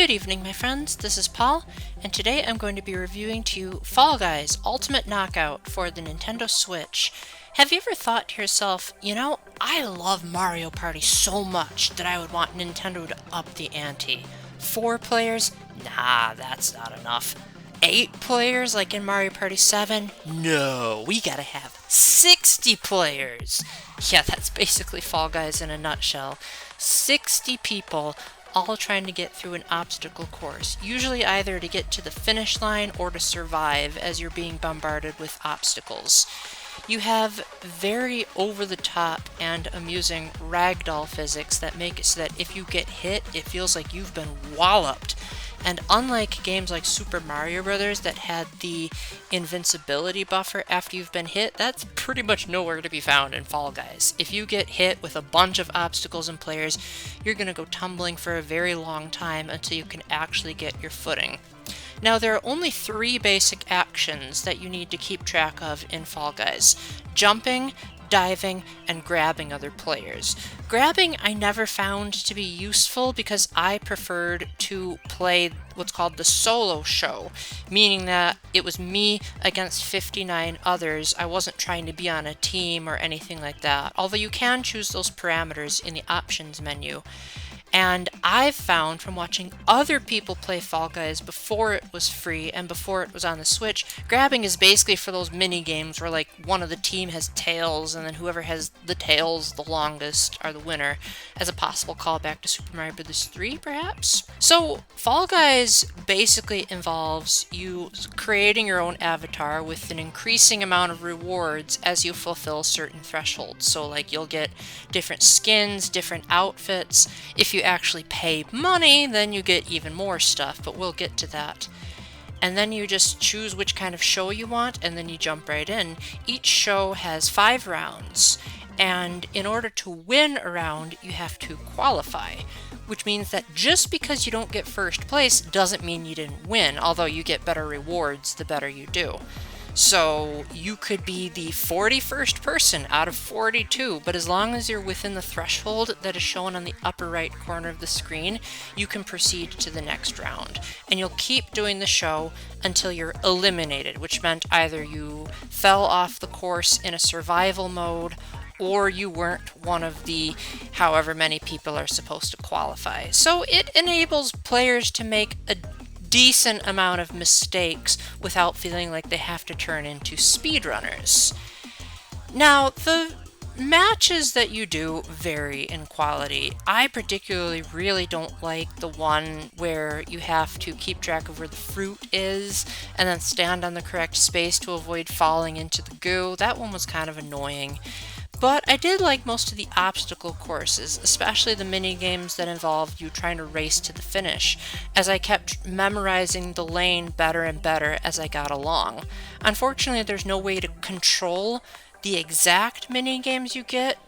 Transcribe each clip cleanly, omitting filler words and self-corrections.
Good evening, my friends. This is Paul, and today I'm going to be reviewing to you Fall Guys Ultimate Knockout for the Nintendo Switch. Have you ever thought to yourself, I love Mario Party so much that I would want Nintendo to up the ante? 4 players? Nah, that's not enough. 8 players like in Mario Party 7? No, we gotta have 60 players! Yeah, that's basically Fall Guys in a nutshell. 60 people all trying to get through an obstacle course, usually either to get to the finish line or to survive as you're being bombarded with obstacles. You have very over-the-top and amusing ragdoll physics that make it so that if you get hit, it feels like you've been walloped. And unlike games like Super Mario Bros. That had the invincibility buffer after you've been hit, that's pretty much nowhere to be found in Fall Guys. If you get hit with a bunch of obstacles and players, you're going to go tumbling for a very long time until you can actually get your footing. Now, there are only 3 basic actions that you need to keep track of in Fall Guys: jumping, diving, and grabbing other players. Grabbing I never found to be useful because I preferred to play what's called the solo show, meaning that it was me against 59 others. I wasn't trying to be on a team or anything like that, although you can choose those parameters in the options menu. And I've found from watching other people play Fall Guys before it was free and before it was on the Switch, grabbing is basically for those mini games where like one of the team has tails and then whoever has the tails the longest are the winner, as a possible callback to Super Mario Bros. 3 perhaps? So Fall Guys basically involves you creating your own avatar with an increasing amount of rewards as you fulfill certain thresholds. So like you'll get different skins, different outfits. If you actually pay money, then you get even more stuff, but we'll get to that. And then you just choose which kind of show you want, and then you jump right in. Each show has 5 rounds, and in order to win a round, you have to qualify, which means that just because you don't get first place doesn't mean you didn't win, although you get better rewards the better you do. So you could be the 41st person out of 42, but as long as you're within the threshold that is shown on the upper right corner of the screen, you can proceed to the next round. And you'll keep doing the show until you're eliminated, which meant either you fell off the course in a survival mode, or you weren't one of the however many people are supposed to qualify. So it enables players to make a decent amount of mistakes without feeling like they have to turn into speedrunners. Now, the matches that you do vary in quality. I particularly really don't like the one where you have to keep track of where the fruit is and then stand on the correct space to avoid falling into the goo. That one was kind of annoying. But I did like most of the obstacle courses, especially the mini games that involved you trying to race to the finish, as I kept memorizing the lane better and better as I got along. Unfortunately, there's no way to control the exact mini games you get,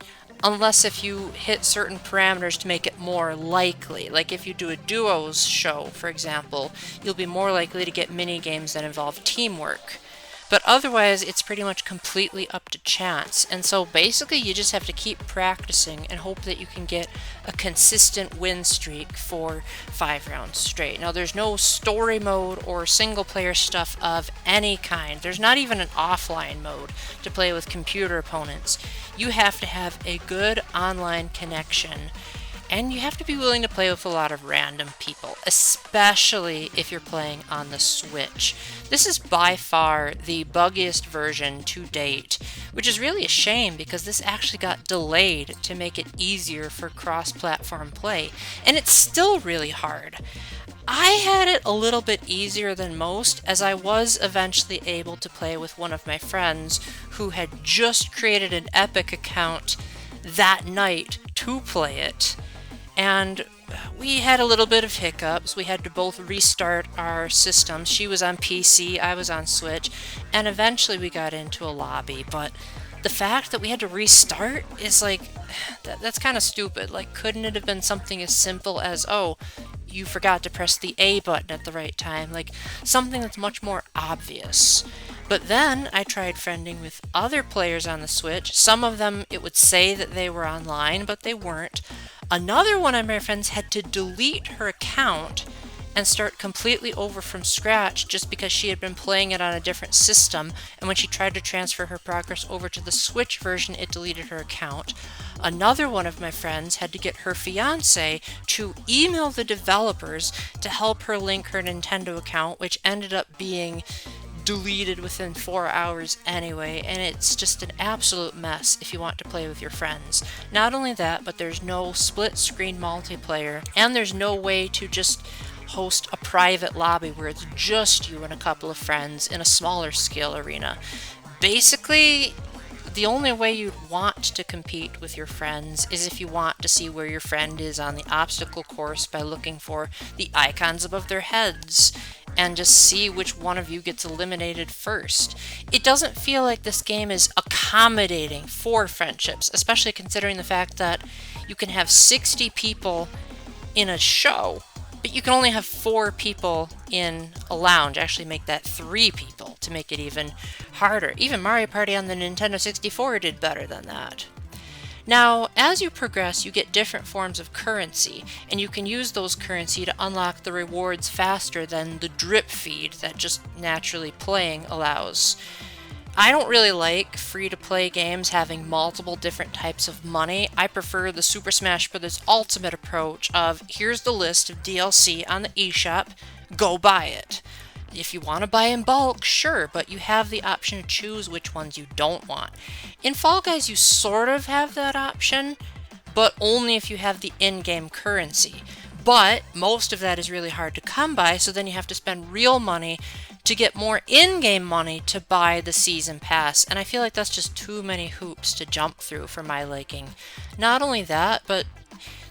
unless if you hit certain parameters to make it more likely. Like if you do a duos show, for example, you'll be more likely to get mini games that involve teamwork. But otherwise, it's pretty much completely up to chance. And so basically, you just have to keep practicing and hope that you can get a consistent win streak for 5 rounds straight. Now, there's no story mode or single player stuff of any kind. There's not even an offline mode to play with computer opponents. You have to have a good online connection. And you have to be willing to play with a lot of random people, especially if you're playing on the Switch. This is by far the buggiest version to date, which is really a shame because this actually got delayed to make it easier for cross-platform play, and it's still really hard. I had it a little bit easier than most, as I was eventually able to play with one of my friends who had just created an Epic account that night to play it. And we had a little bit of hiccups. We had to both restart our systems. She was on PC, I was on Switch, and eventually we got into a lobby. But the fact that we had to restart is like, that's kind of stupid. Like, couldn't it have been something as simple as, oh, you forgot to press the A button at the right time? Like, something that's much more obvious. But then I tried friending with other players on the Switch. Some of them, it would say that they were online, but they weren't. Another one of my friends had to delete her account and start completely over from scratch just because she had been playing it on a different system, and when she tried to transfer her progress over to the Switch version, it deleted her account. Another one of my friends had to get her fiance to email the developers to help her link her Nintendo account, which ended up being deleted within 4 hours anyway, and it's just an absolute mess if you want to play with your friends. Not only that, but there's no split screen multiplayer, and there's no way to just host a private lobby where it's just you and a couple of friends in a smaller scale arena. Basically, the only way you'd want to compete with your friends is if you want to see where your friend is on the obstacle course by looking for the icons above their heads and just see which one of you gets eliminated first. It doesn't feel like this game is accommodating for friendships, especially considering the fact that you can have 60 people in a show, but you can only have 4 people in a lounge. Actually make that 3 people to make it even harder. Even Mario Party on the Nintendo 64 did better than that. Now, as you progress, you get different forms of currency, and you can use those currency to unlock the rewards faster than the drip feed that just naturally playing allows. I don't really like free-to-play games having multiple different types of money. I prefer the Super Smash Bros. Ultimate approach of, here's the list of DLC on the eShop, go buy it. If you want to buy in bulk, sure, but you have the option to choose which ones you don't want. In Fall Guys, you sort of have that option, but only if you have the in-game currency. But most of that is really hard to come by, so then you have to spend real money to get more in-game money to buy the season pass, and I feel like that's just too many hoops to jump through for my liking. Not only that, but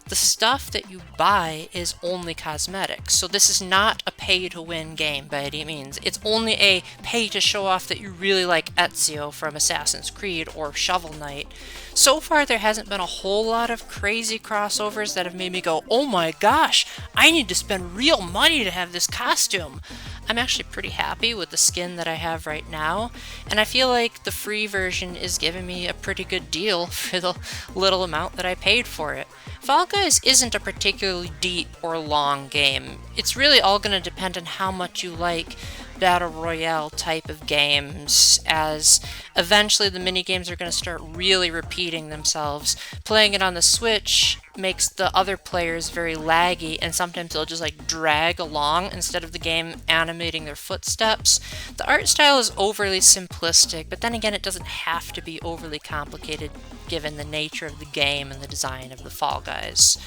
the stuff that you buy is only cosmetics, so this is not a pay-to-win game by any means. It's only a pay-to-show-off that you really like Ezio from Assassin's Creed or Shovel Knight. So far, there hasn't been a whole lot of crazy crossovers that have made me go, oh my gosh, I need to spend real money to have this costume. I'm actually pretty happy with the skin that I have right now, and I feel like the free version is giving me a pretty good deal for the little amount that I paid for it. Fall Guys isn't a particularly deep or long game. It's really all going to depend on how much you like Battle Royale type of games, as eventually the minigames are going to start really repeating themselves. Playing it on the Switch makes the other players very laggy, and sometimes they'll just like drag along instead of the game animating their footsteps. The art style is overly simplistic, but then again it doesn't have to be overly complicated given the nature of the game and the design of the Fall Guys.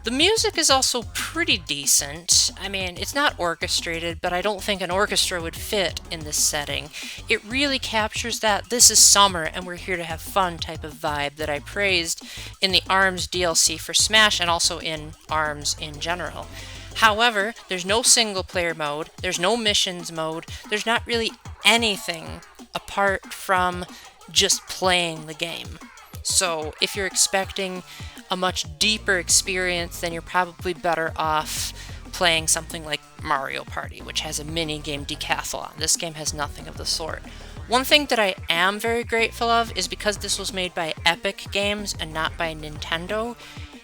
The music is also pretty decent. I mean, it's not orchestrated, but I don't think an orchestra would fit in this setting. It really captures that this is summer and we're here to have fun type of vibe that I praised in the ARMS DLC for Smash and also in ARMS in general. However, there's no single player mode, there's no missions mode, there's not really anything apart from just playing the game. So if you're expecting a much deeper experience, then you're probably better off playing something like Mario Party, which has a mini-game decathlon. This game has nothing of the sort. One thing that I am very grateful of is because this was made by Epic Games and not by Nintendo,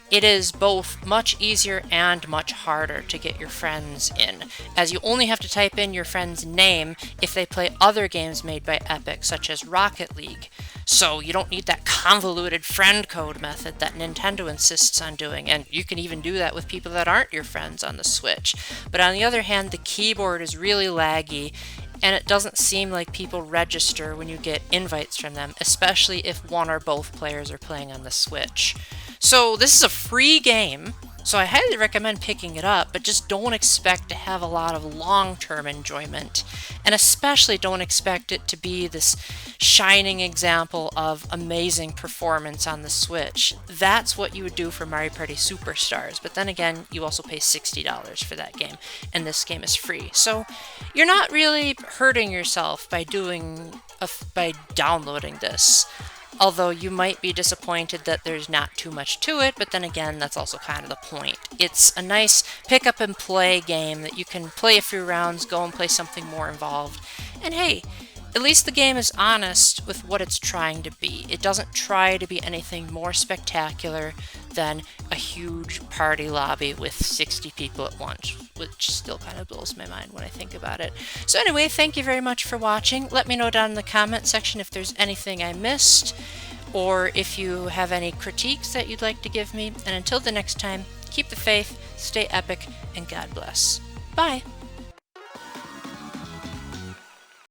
it is both much easier and much harder to get your friends in, as you only have to type in your friend's name if they play other games made by Epic, such as Rocket League. So you don't need that convoluted friend code method that Nintendo insists on doing, and you can even do that with people that aren't your friends on the Switch. But on the other hand, the keyboard is really laggy, and it doesn't seem like people register when you get invites from them, especially if one or both players are playing on the Switch. So this is a free game, so I highly recommend picking it up, but just don't expect to have a lot of long-term enjoyment, and especially don't expect it to be this shining example of amazing performance on the Switch. That's what you would do for Mario Party Superstars, but then again, you also pay $60 for that game, and this game is free. So you're not really hurting yourself by downloading this. Although you might be disappointed that there's not too much to it, but then again, that's also kind of the point. It's a nice pick-up-and-play game that you can play a few rounds, go and play something more involved. And hey, at least the game is honest with what it's trying to be. It doesn't try to be anything more spectacular than a huge party lobby with 60 people at once, which still kind of blows my mind when I think about it. So anyway, thank you very much for watching. Let me know down in the comment section if there's anything I missed, or if you have any critiques that you'd like to give me. And until the next time, keep the faith, stay epic, and God bless. Bye!